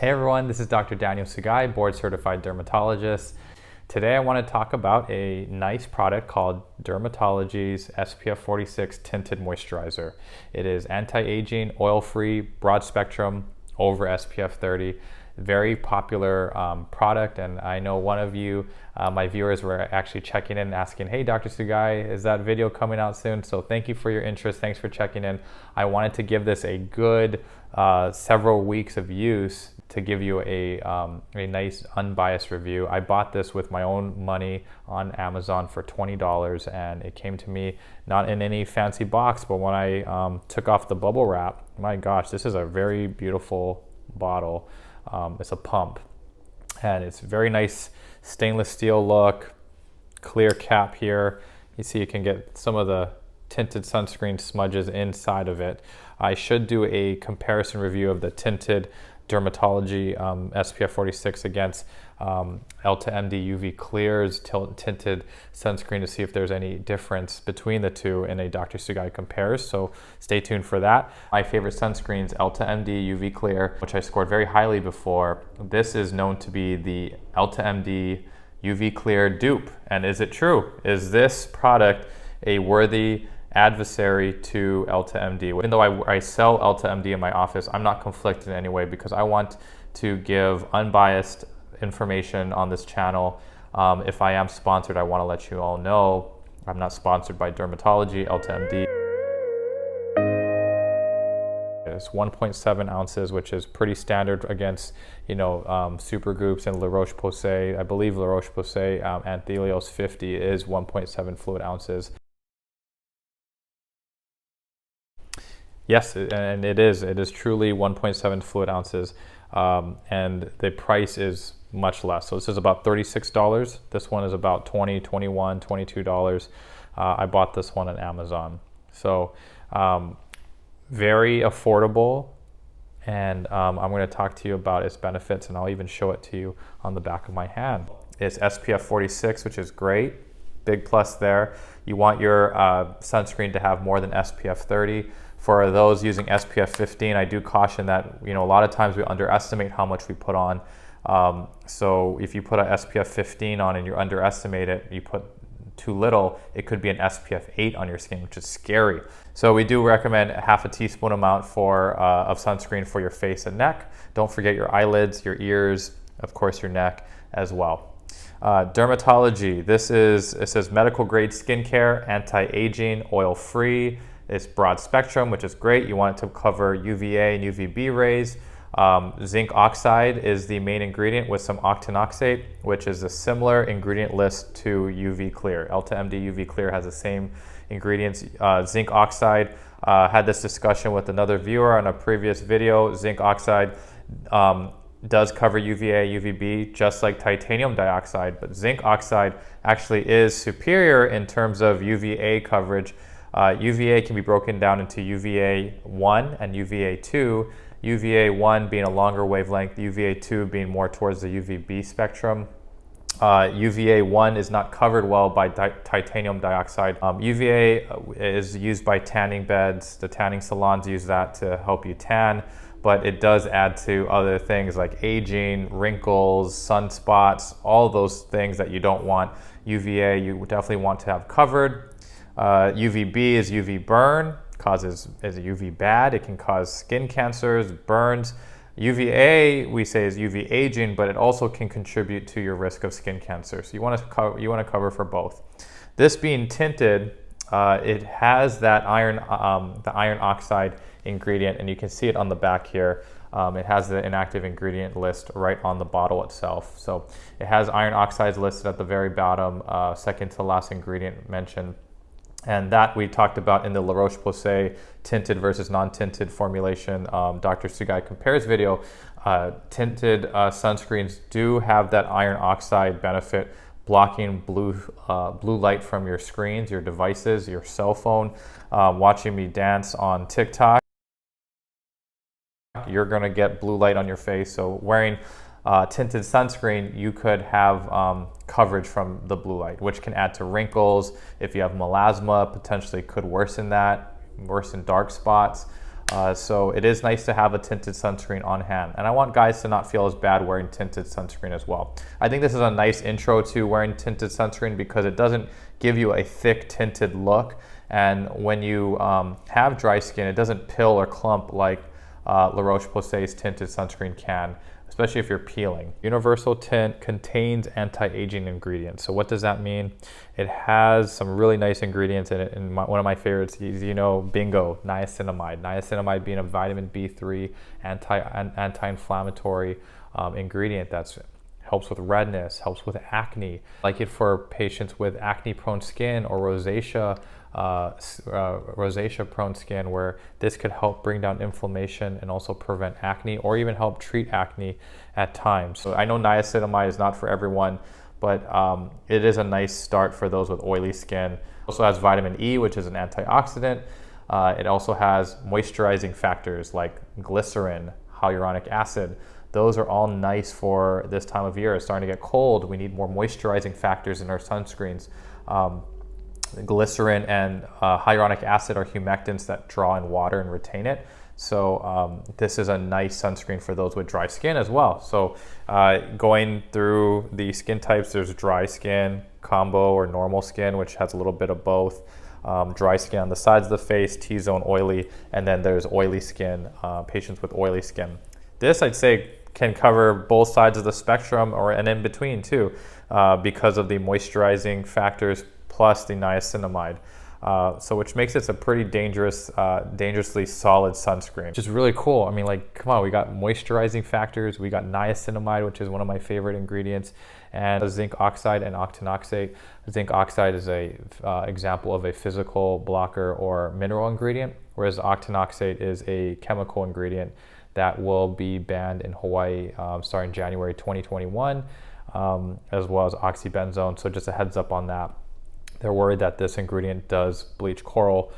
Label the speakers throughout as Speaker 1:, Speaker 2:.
Speaker 1: Hey everyone, this is Dr. Daniel Sugai, board certified dermatologist. Today I want to talk about a nice product called Dermatologist's SPF 46 Tinted Moisturizer. It is anti-aging, oil-free, broad spectrum, over SPF 30. Very popular product, and I know one of you, my viewers, were actually checking in and asking, hey Dr. Sugai, is that video coming out soon? So thank you for your interest, thanks for checking in. I wanted to give this a good several weeks of use to give you a nice unbiased review. I bought this with my own money on Amazon for $20, and it came to me not in any fancy box, but when I took off the bubble wrap, my gosh, this is a very beautiful bottle. It's a pump, and it's very nice stainless steel look, clear cap here. You see you can get some of the tinted sunscreen smudges inside of it. I should do a comparison review of the tinted Dermatology SPF 46 against EltaMD UV Clear's tinted sunscreen to see if there's any difference between the two in a Dr. Sugai compares, so stay tuned for that. My favorite sunscreens, EltaMD UV Clear, which I scored very highly before. This is known to be the EltaMD UV Clear dupe, and is it true? Is this product a worthy adversary to EltaMD? Even though I sell EltaMD in my office, I'm not conflicted in any way because I want to give unbiased information on this channel. If I am sponsored, I want to let you all know I'm not sponsored by Dermatology. EltaMD is 1.7 ounces, which is pretty standard against, Supergroups and La Roche-Posay. I believe La Roche-Posay Anthelios 50 is 1.7 fluid ounces. Yes, and it is truly 1.7 fluid ounces, and the price is much less. So this is about $36. This one is about $20, $21, $22. I bought this one on Amazon. So very affordable, and I'm going to talk to you about its benefits, and I'll even show it to you on the back of my hand. It's SPF 46, which is great. Big plus there. You want your sunscreen to have more than SPF 30. For those using SPF 15, I do caution that, a lot of times we underestimate how much we put on. So if you put a SPF 15 on and you underestimate it, you put too little, it could be an SPF 8 on your skin, which is scary. So we do recommend a half a teaspoon amount of sunscreen for your face and neck. Don't forget your eyelids, your ears, of course your neck as well. Dermatology, it says medical grade skincare, anti-aging, oil-free. It's broad spectrum, which is great. You want it to cover UVA and UVB rays. Zinc oxide is the main ingredient with some octinoxate, which is a similar ingredient list to UV Clear. EltaMD UV Clear has the same ingredients. Zinc oxide, had this discussion with another viewer on a previous video. Zinc oxide does cover UVA, UVB, just like titanium dioxide, but zinc oxide actually is superior in terms of UVA coverage. UVA can be broken down into UVA1 and UVA2. UVA1 being a longer wavelength, UVA2 being more towards the UVB spectrum. UVA1 is not covered well by titanium dioxide. UVA is used by tanning beds. The tanning salons use that to help you tan, but it does add to other things like aging, wrinkles, sunspots, all those things that you don't want. UVA you definitely want to have covered. UVB is UV burn, is UV bad. It can cause skin cancers, burns. UVA we say is UV aging, but it also can contribute to your risk of skin cancer. So you want to cover for both. This being tinted, it has that the iron oxide ingredient, and you can see it on the back here. It has the inactive ingredient list right on the bottle itself. So it has iron oxides listed at the very bottom, second to last ingredient mentioned. And that we talked about in the La Roche-Posay tinted versus non-tinted formulation Dr. Sugai compares video. Tinted sunscreens do have that iron oxide benefit, blocking blue light from your screens, your devices, your cell phone. Watching me dance on TikTok, you're gonna get blue light on your face. So wearing tinted sunscreen, you could have coverage from the blue light, which can add to wrinkles. If you have melasma, potentially could worsen that, worsen dark spots. So it is nice to have a tinted sunscreen on hand. And I want guys to not feel as bad wearing tinted sunscreen as well. I think this is a nice intro to wearing tinted sunscreen because it doesn't give you a thick tinted look. And when you have dry skin, it doesn't pill or clump like La Roche-Posay's tinted sunscreen can, especially if you're peeling. Universal Tint contains anti-aging ingredients. So what does that mean? It has some really nice ingredients in it, and one of my favorites is, you know, bingo, niacinamide. Niacinamide being a vitamin B3 anti-inflammatory ingredient that's helps with redness, helps with acne. Like it for patients with acne-prone skin or rosacea prone skin, where this could help bring down inflammation and also prevent acne, or even help treat acne at times. So I know niacinamide is not for everyone, but it is a nice start for those with oily skin. It also has vitamin E, which is an antioxidant. It also has moisturizing factors like glycerin, hyaluronic acid. Those are all nice for this time of year. It's starting to get cold. We need more moisturizing factors in our sunscreens. Glycerin and hyaluronic acid are humectants that draw in water and retain it. So this is a nice sunscreen for those with dry skin as well. So going through the skin types, there's dry skin, combo, or normal skin, which has a little bit of both. Dry skin on the sides of the face, T-zone oily, and then there's oily skin, patients with oily skin. This, I'd say, can cover both sides of the spectrum and in between too, because of the moisturizing factors plus the niacinamide. So which makes it a pretty dangerously solid sunscreen, which is really cool. I mean, like, come on, we got moisturizing factors, we got niacinamide, which is one of my favorite ingredients, and zinc oxide and octinoxate. Zinc oxide is a example of a physical blocker or mineral ingredient, whereas octinoxate is a chemical ingredient that will be banned in Hawaii starting January 2021, as well as oxybenzone. So just a heads up on that. They're worried that this ingredient does bleach coral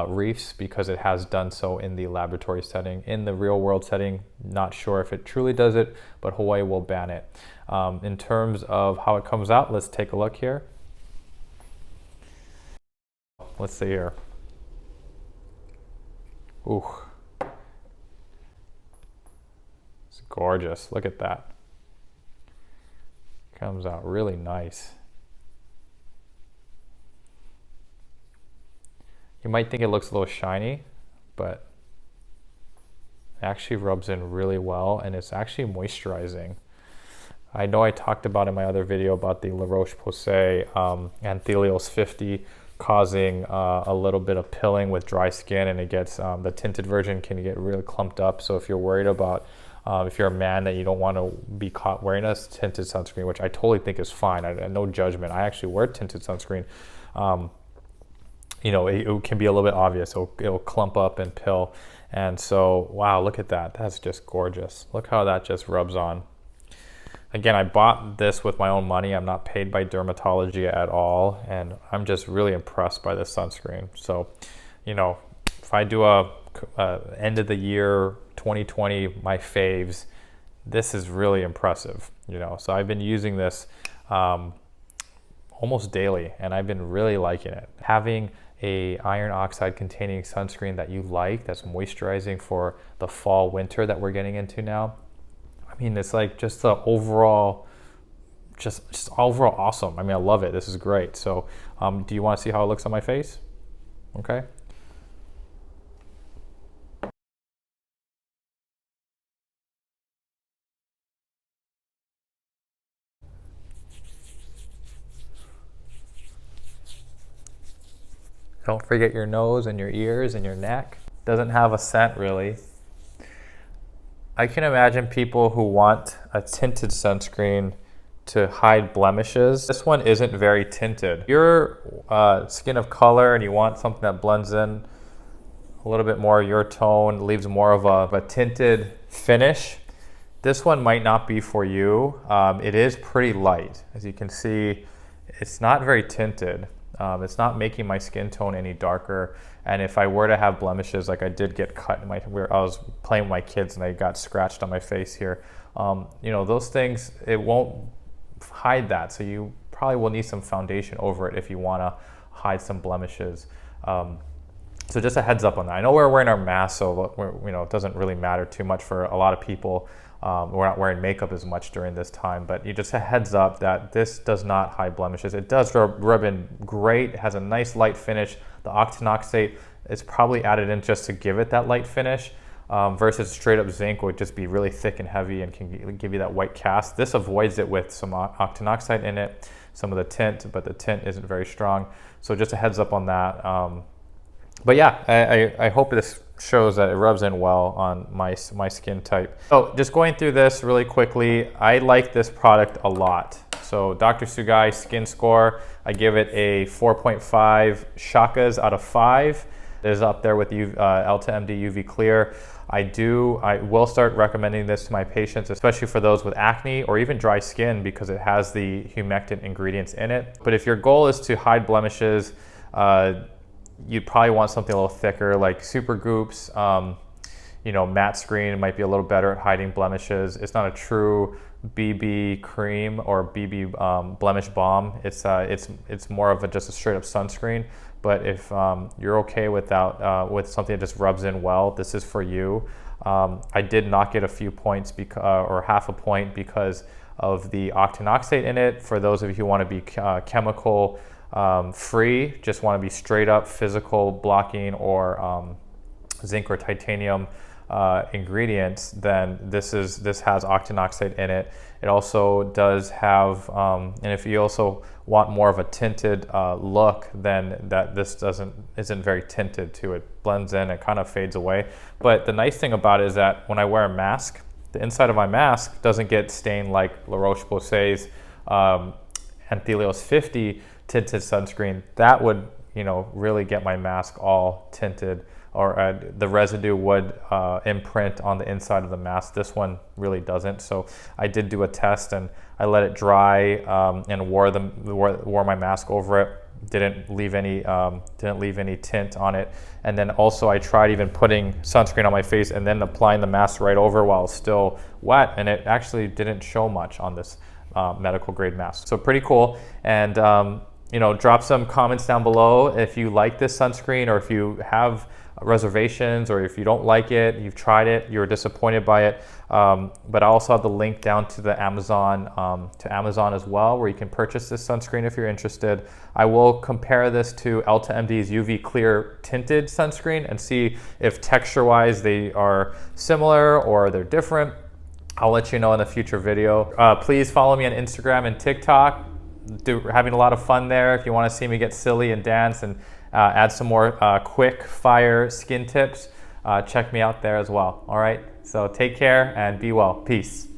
Speaker 1: reefs because it has done so in the laboratory setting. In the real world setting, not sure if it truly does it, but Hawaii will ban it. In terms of how it comes out, let's take a look here. Let's see here. Ooh. It's gorgeous. Look at that. Comes out really nice. You might think it looks a little shiny, but it actually rubs in really well, and it's actually moisturizing. I know I talked about in my other video about the La Roche-Posay Anthelios 50 causing a little bit of pilling with dry skin, and it gets the tinted version can get really clumped up. So if you're worried about if you're a man that you don't want to be caught wearing a tinted sunscreen, which I totally think is fine, no judgment. I actually wear tinted sunscreen. You know, it can be a little bit obvious. It'll clump up and pill. And so, wow, look at that. That's just gorgeous. Look how that just rubs on. Again, I bought this with my own money. I'm not paid by Dermatology at all. And I'm just really impressed by this sunscreen. So, you know, if I do a end of the year 2020, my faves, this is really impressive, you know. So I've been using this almost daily, and I've been really liking it. Having a iron oxide containing sunscreen that you like, that's moisturizing for the fall winter that we're getting into now. I mean, it's like just the overall, just overall awesome. I mean, I love it. This is great. So do you want to see how it looks on my face? Okay. Don't forget your nose and your ears and your neck. Doesn't have a scent really. I can imagine people who want a tinted sunscreen to hide blemishes. This one isn't very tinted. If you're skin of color and you want something that blends in a little bit more your tone, leaves more of a tinted finish, this one might not be for you. It is pretty light. As you can see, it's not very tinted. It's not making my skin tone any darker. And if I were to have blemishes, like I did get cut in where I was playing with my kids and I got scratched on my face here, you know, those things, it won't hide that. So you probably will need some foundation over it if you want to hide some blemishes. So just a heads up on that. I know we're wearing our masks, so it doesn't really matter too much for a lot of people. We're not wearing makeup as much during this time, but you just a heads up that this does not hide blemishes. It does rub in great. It has a nice light finish. The octinoxate is probably added in just to give it that light finish, versus straight up zinc would just be really thick and heavy and can give you that white cast. This avoids it with some octinoxate in it, some of the tint, but the tint isn't very strong. So just a heads up on that. But yeah, I hope this shows that it rubs in well on my skin type. So just going through this really quickly, I like this product a lot. So Dr. Sugai skin score, I give it a 4.5 shakas out of 5. It is up there with EltaMD UV Clear. I will start recommending this to my patients, especially for those with acne or even dry skin, because it has the humectant ingredients in it. But if your goal is to hide blemishes, you'd probably want something a little thicker, like Supergoop's, matte screen might be a little better at hiding blemishes. It's not a true BB cream or BB blemish balm. It's more of just a straight up sunscreen. But if you're okay with something that just rubs in well, this is for you. I did not get a few points or half a point because of the octinoxate in it. For those of you who want to be chemical free, just want to be straight up physical blocking or zinc or titanium ingredients, then this has octinoxate in it. It also does have, and if you also want more of a tinted look, then this isn't very tinted too. It blends in, it kind of fades away. But the nice thing about it is that when I wear a mask, the inside of my mask doesn't get stained like La Roche-Posay's Anthelios 50 tinted sunscreen. That would really get my mask all tinted, or the residue would imprint on the inside of the mask. This one really doesn't. So I did do a test and I let it dry and wore my mask over it. Didn't leave any tint on it. And then also I tried even putting sunscreen on my face and then applying the mask right over while it's still wet, and it actually didn't show much on this medical grade mask. So pretty cool. And drop some comments down below if you like this sunscreen, or if you have reservations, or if you don't like it, you've tried it, you're disappointed by it. But I also have the link down to the Amazon as well, where you can purchase this sunscreen if you're interested. I will compare this to EltaMD's UV Clear tinted sunscreen and see if texture-wise they are similar or they're different. I'll let you know in a future video. Please follow me on Instagram and TikTok. Having a lot of fun there. If you want to see me get silly and dance and add some more quick fire skin tips, check me out there as well. All right, so take care and be well. Peace.